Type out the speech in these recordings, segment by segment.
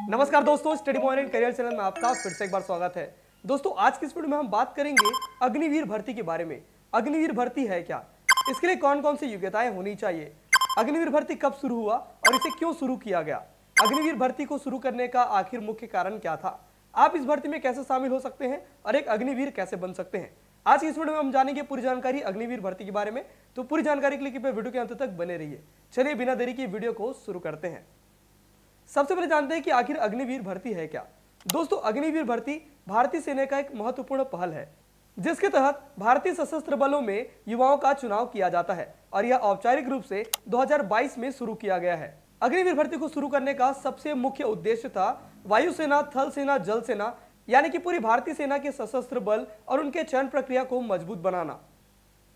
नमस्कार दोस्तों, study point career channel में आपका फिर से एक बार स्वागत है। दोस्तों, आज की इस वीडियो में हम बात करेंगे अग्निवीर भर्ती के बारे में। अग्निवीर भर्ती है क्या, इसके लिए कौन कौन सी योग्यताएं होनी चाहिए, अग्निवीर भर्ती कब शुरू हुआ और इसे क्यों शुरू किया गया, अग्निवीर भर्ती को शुरू करने का आखिर मुख्य कारण क्या था, आप इस भर्ती में कैसे शामिल हो सकते हैं और एक अग्निवीर कैसे बन सकते हैं। आज की इस वीडियो में हम जानेंगे पूरी जानकारी अग्निवीर भर्ती के बारे में। तो पूरी जानकारी के लिए कृपया वीडियो के अंत तक बने रहिए। चलिए बिना देरी के वीडियो को शुरू करते हैं। सबसे पहले जानते हैं कि आखिर अग्निवीर भर्ती है क्या। दोस्तों, अग्निवीर भर्ती भारतीय सेना का एक महत्वपूर्ण पहल है जिसके तहत भारतीय सशस्त्र बलों में युवाओं का चुनाव किया जाता है और यह औपचारिक रूप से 2022 में शुरू किया गया है। अग्निवीर भर्ती को शुरू करने का सबसे मुख्य उद्देश्य था वायुसेना, थल सेना, जल सेना यानी कि पूरी भारतीय सेना के सशस्त्र बल और उनके चयन प्रक्रिया को मजबूत बनाना।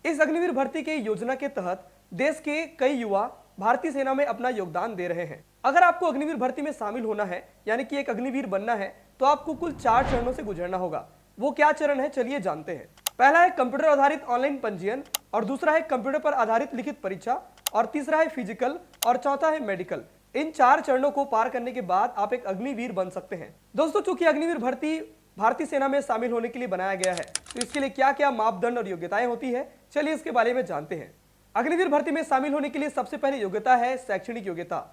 इस अग्निवीर भर्ती के योजना के तहत देश के कई युवा भारतीय सेना में अपना योगदान दे रहे हैं। अगर आपको अग्निवीर भर्ती में शामिल होना है यानी कि एक अग्निवीर बनना है तो आपको कुल 4 चरणों से गुजरना होगा। वो क्या चरण है, चलिए जानते हैं। पहला है कंप्यूटर आधारित ऑनलाइन पंजीयन, और दूसरा है कंप्यूटर पर आधारित लिखित परीक्षा, और तीसरा है फिजिकल, और चौथा है मेडिकल। इन 4 चरणों को पार करने के बाद आप एक अग्निवीर बन सकते हैं। दोस्तों, चूंकि अग्निवीर भर्ती भारतीय सेना में शामिल होने के लिए बनाया गया है तो इसके लिए क्या क्या मापदंड और योग्यताएं होती है, चलिए इसके बारे में जानते हैं। अग्निवीर भर्ती में शामिल होने के लिए सबसे पहले योग्यता है शैक्षणिक योग्यता।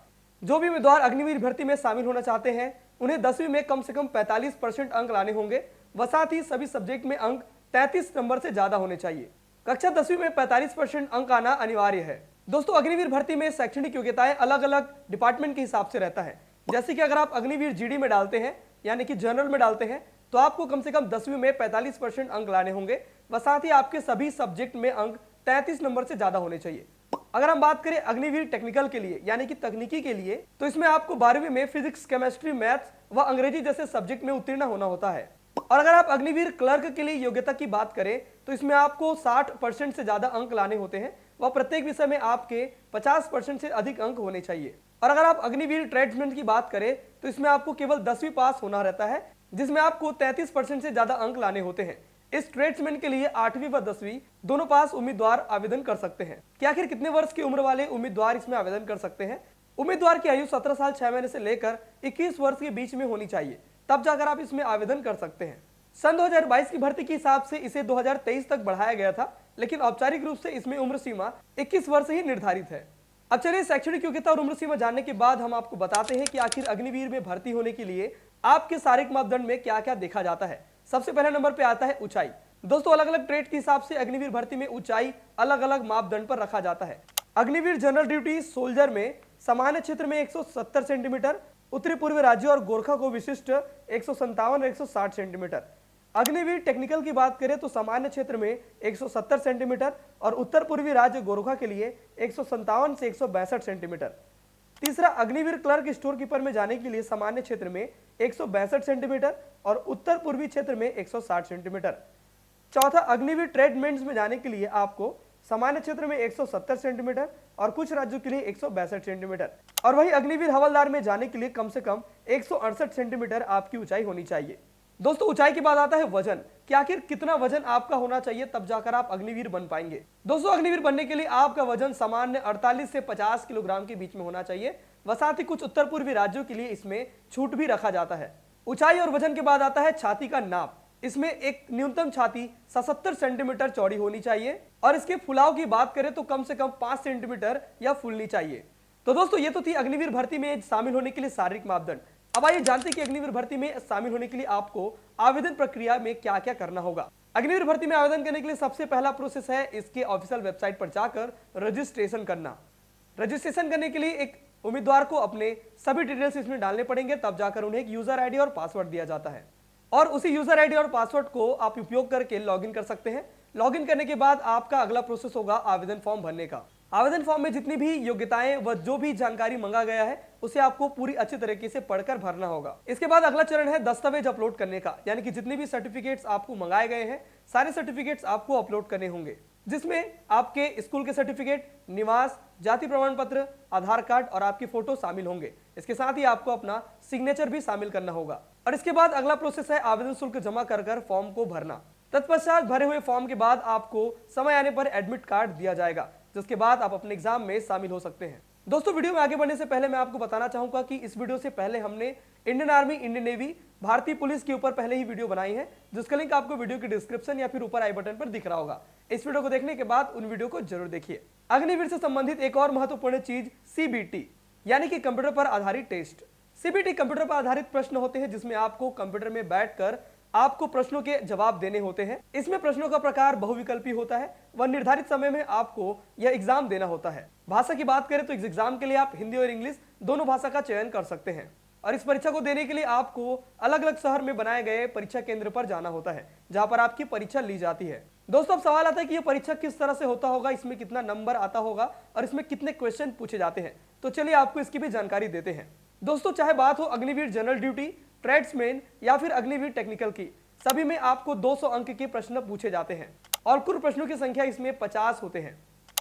जो भी उम्मीदवार अग्निवीर भर्ती में शामिल होना चाहते हैं उन्हें 10वीं में कम से कम 45% अंक लाने होंगे व साथ ही सभी सब्जेक्ट में अंक 33 नंबर से ज्यादा होने चाहिए। कक्षा 10वीं में 45% अंक आना अनिवार्य है। दोस्तों, अग्निवीर भर्ती में शैक्षणिक योग्यताएं अलग अलग डिपार्टमेंट के हिसाब से रहता है। जैसे कि अगर आप अग्निवीर जीडी में डालते हैं यानी कि जनरल में डालते हैं तो आपको कम से कम 10वीं में 45% अंक लाने होंगे व साथ ही आपके सभी सब्जेक्ट में अंक 33 नंबर से ज्यादा होने चाहिए। अगर हम बात करें अग्निवीर टेक्निकल के लिए यानी कि तकनीकी के लिए तो इसमें आपको 12वीं में फिजिक्स, केमिस्ट्री, मैथ्स व अंग्रेजी जैसे सब्जेक्ट में उत्तीर्ण होना होता है। और अगर आप अग्निवीर क्लर्क के लिए योग्यता की बात करें तो इसमें आपको 60% से ज्यादा अंक लाने होते हैं व प्रत्येक विषय में आपके 50% से अधिक अंक होने चाहिए। और अगर आप अग्निवीर ट्रेड्समैन की बात करें तो इसमें आपको केवल 10वीं पास होना रहता है जिसमें आपको 33% से ज्यादा अंक लाने होते हैं। इस ट्रेड्समैन के लिए 8वीं व 10वीं दोनों पास उम्मीदवार आवेदन कर सकते हैं। कि आखिर कितने वर्ष की उम्र वाले उम्मीदवार इसमें आवेदन कर सकते हैं। उम्मीदवार की आयु 17 साल 6 महीने से लेकर 21 वर्ष के बीच में होनी चाहिए, तब जाकर आप इसमें आवेदन कर सकते हैं। सन 2022 की भर्ती के हिसाब से इसे 2023 तक बढ़ाया गया था, लेकिन औपचारिक रूप से इसमें उम्र सीमा 21 वर्ष ही निर्धारित है। अब चलिए शैक्षणिक योग्यता और उम्र सीमा जानने के बाद हम आपको बताते हैं कि आखिर अग्निवीर में भर्ती होने के लिए आपके शारीरिक मापदंड में क्या क्या देखा जाता है। सबसे पहले नंबर पे आता है ऊंचाई। दोस्तों, अलग अलग ट्रेड के हिसाब से अग्निवीर भर्ती में ऊंचाई अलग अलग मापदंड पर रखा जाता है। अग्निवीर जनरल ड्यूटी सोल्जर में सामान्य क्षेत्र में 170 सेंटीमीटर, उत्तरी पूर्वी राज्य और गोरखा को विशिष्ट 157 और 160 सेंटीमीटर। अग्निवीर टेक्निकल की बात करें तो सामान्य क्षेत्र में 170 सेंटीमीटर और उत्तर पूर्वी राज्य गोरखा के लिए 157 से 162 सेंटीमीटर। तीसरा, अग्निवीर क्लर्क स्टोर कीपर में जाने के लिए सामान्य क्षेत्र में 162 सेंटीमीटर और उत्तर पूर्वी क्षेत्र में 160 सेंटीमीटर। चौथा, अग्निवीर ट्रेडमेंट्स में जाने के लिए आपको सामान्य क्षेत्र में 170 सेंटीमीटर और कुछ राज्यों के लिए 162 सेंटीमीटर। और वही अग्निवीर हवलदार में जाने के लिए कम से कम 168 सेंटीमीटर आपकी ऊंचाई होनी चाहिए। दोस्तों, ऊंचाई के बाद आता है वजन कि आखिर कितना वजन आपका होना चाहिए तब जाकर आप अग्निवीर बन पाएंगे। दोस्तों, अग्निवीर बनने के लिए आपका वजन सामान्य 48 से 50 किलोग्राम के बीच में होना चाहिए व साथ ही कुछ उत्तर पूर्वी राज्यों के लिए इसमें छूट भी रखा जाता है। ऊंचाई और वजन के बाद आता है छाती का नाप। इसमें एक न्यूनतम छाती 77 सेंटीमीटर चौड़ी होनी चाहिए और इसके फुलाव की बात करें तो कम से कम 5 सेंटीमीटर या फूलनी चाहिए। तो दोस्तों, ये तो थी अग्निवीर भर्ती में शामिल होने के लिए शारीरिक मापदंड। अब आइए जानते हैं कि अग्निवीर भर्ती में शामिल होने के लिए आपको आवेदन प्रक्रिया में क्या क्या करना होगा। अग्निवीर भर्ती में आवेदन करने के लिए सबसे पहला प्रोसेस है इसके ऑफिशियल वेबसाइट पर जाकर रजिस्ट्रेशन करना। रजिस्ट्रेशन करने के लिए एक उम्मीदवार को अपने सभी डिटेल्स इसमें डालने पड़ेंगे, तब जाकर उन्हें एक यूजर आईडी और पासवर्ड दिया जाता है और उसी यूजर आईडी और पासवर्ड को आप उपयोग करके लॉगिन कर सकते हैं। लॉगिन करने के बाद आपका अगला प्रोसेस होगा आवेदन फॉर्म भरने का। आवेदन फॉर्म में जितनी भी योग्यताएं व जो भी जानकारी मांगा गया है उसे आपको पूरी अच्छी तरीके से पढ़कर भरना होगा। इसके बाद अगला चरण है दस्तावेज अपलोड करने का, यानी कि जितने भी सर्टिफिकेट्स आपको मंगाए गए हैं सारे सर्टिफिकेट्स आपको अपलोड करने होंगे, जिसमें आपके स्कूल के सर्टिफिकेट, निवास, जाति प्रमाण पत्र, आधार कार्ड और आपकी फोटो शामिल होंगे। इसके साथ ही आपको अपना सिग्नेचर भी शामिल करना होगा। और इसके बाद अगला प्रोसेस है आवेदन शुल्क जमा कर फॉर्म को भरना। तत्पश्चात भरे हुए फॉर्म के बाद आपको समय आने पर एडमिट कार्ड दिया जाएगा, जिसके बाद आप अपने एग्जाम में शामिल हो सकते हैं। दोस्तों, वीडियो में आगे बढ़ने से पहले मैं आपको बताना चाहूंगा कि इस वीडियो से पहले हमने इंडियन आर्मी, इंडियन नेवी, भारतीय पुलिस के ऊपर पहले ही वीडियो बनाई है, जिसका लिंक आपको वीडियो के डिस्क्रिप्शन या फिर ऊपर आई बटन पर दिख रहा होगा। इस वीडियो को देखने के बाद उन वीडियो को जरूर देखिए। अग्निवीर से संबंधित एक और महत्वपूर्ण चीज सीबीटी यानी कि कंप्यूटर पर आधारित टेस्ट। सीबीटी कंप्यूटर पर आधारित प्रश्न होते हैं जिसमें आपको कंप्यूटर में बैठकर आपको प्रश्नों के जवाब देने होते हैं। इसमें प्रश्नों का प्रकार बहुविकल्पी होता है व निर्धारित समय में आपको यह एग्जाम देना होता है। भाषा की बात करें तो इस एग्जाम के लिए आप हिंदी और इंग्लिश दोनों भाषा का चयन कर सकते हैं और इस परीक्षा को देने के लिए आपको अलग अलग शहर में बनाए गए परीक्षा केंद्र पर जाना होता है जहां पर आपकी परीक्षा ली जाती है। दोस्तों अब सवाल आता है कि यह परीक्षा किस तरह से होता होगा, इसमें कितना नंबर आता होगा और इसमें कितने क्वेश्चन पूछे जाते हैं। तो चलिए आपको इसकी भी जानकारी देते हैं। दोस्तों चाहे बात हो अग्निवीर जनरल ड्यूटी, ट्रेड्समैन या फिर अग्निवीर टेक्निकल की, सभी में आपको 200 अंक के प्रश्न पूछे जाते हैं और कुल प्रश्नों की संख्या इसमें 50 होते हैं।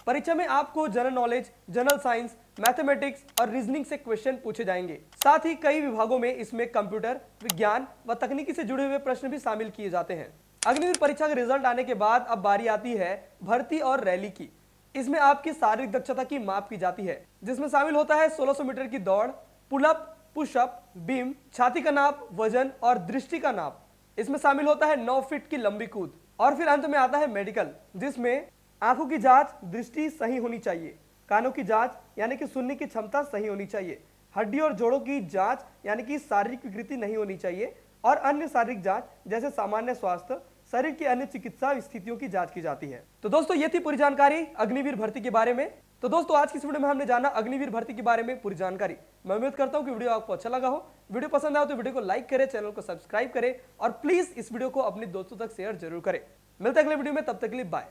परीक्षा में आपको general knowledge, general science, mathematics और रीजनिंग से क्वेश्चन पूछे जाएंगे। साथ ही कई विभागों में इसमें कंप्यूटर, विज्ञान व तकनीकी से जुड़े हुए प्रश्न भी शामिल किए जाते हैं। अग्निवीर परीक्षा का रिजल्ट आने के बाद अब बारी आती है भर्ती और रैली की। इसमें आपकी शारीरिक दक्षता की माप की जाती है जिसमें शामिल होता है 1600 मीटर की दौड़, पुलअप, पुशअप, बीम, छाती का नाप, वजन और दृष्टि का नाप। इसमें शामिल होता है 9 फीट की लंबी कूद और फिर अंत में आता है मेडिकल, जिसमें आंखों की जांच, दृष्टि सही होनी चाहिए, कानों की जांच यानी कि सुनने की क्षमता सही होनी चाहिए, हड्डी और जोड़ों की जांच यानी कि शारीरिक विकृति नहीं होनी चाहिए और अन्य शारीरिक जांच जैसे सामान्य स्वास्थ्य, शरीर की अन्य चिकित्सा स्थितियों की जांच की जाती है। तो दोस्तों ये थी पूरी जानकारी अग्निवीर भर्ती के बारे में। तो दोस्तों आज की इस वीडियो में हमने जाना अग्निवीर भर्ती के बारे में पूरी जानकारी। मैं उम्मीद करता हूं कि वीडियो आपको अच्छा लगा हो। वीडियो पसंद आए तो वीडियो को लाइक करें, चैनल को सब्सक्राइब करें और प्लीज इस वीडियो को अपने दोस्तों तक शेयर जरूर करें। मिलते हैं अगले वीडियो में, तब तक के लिए बाय।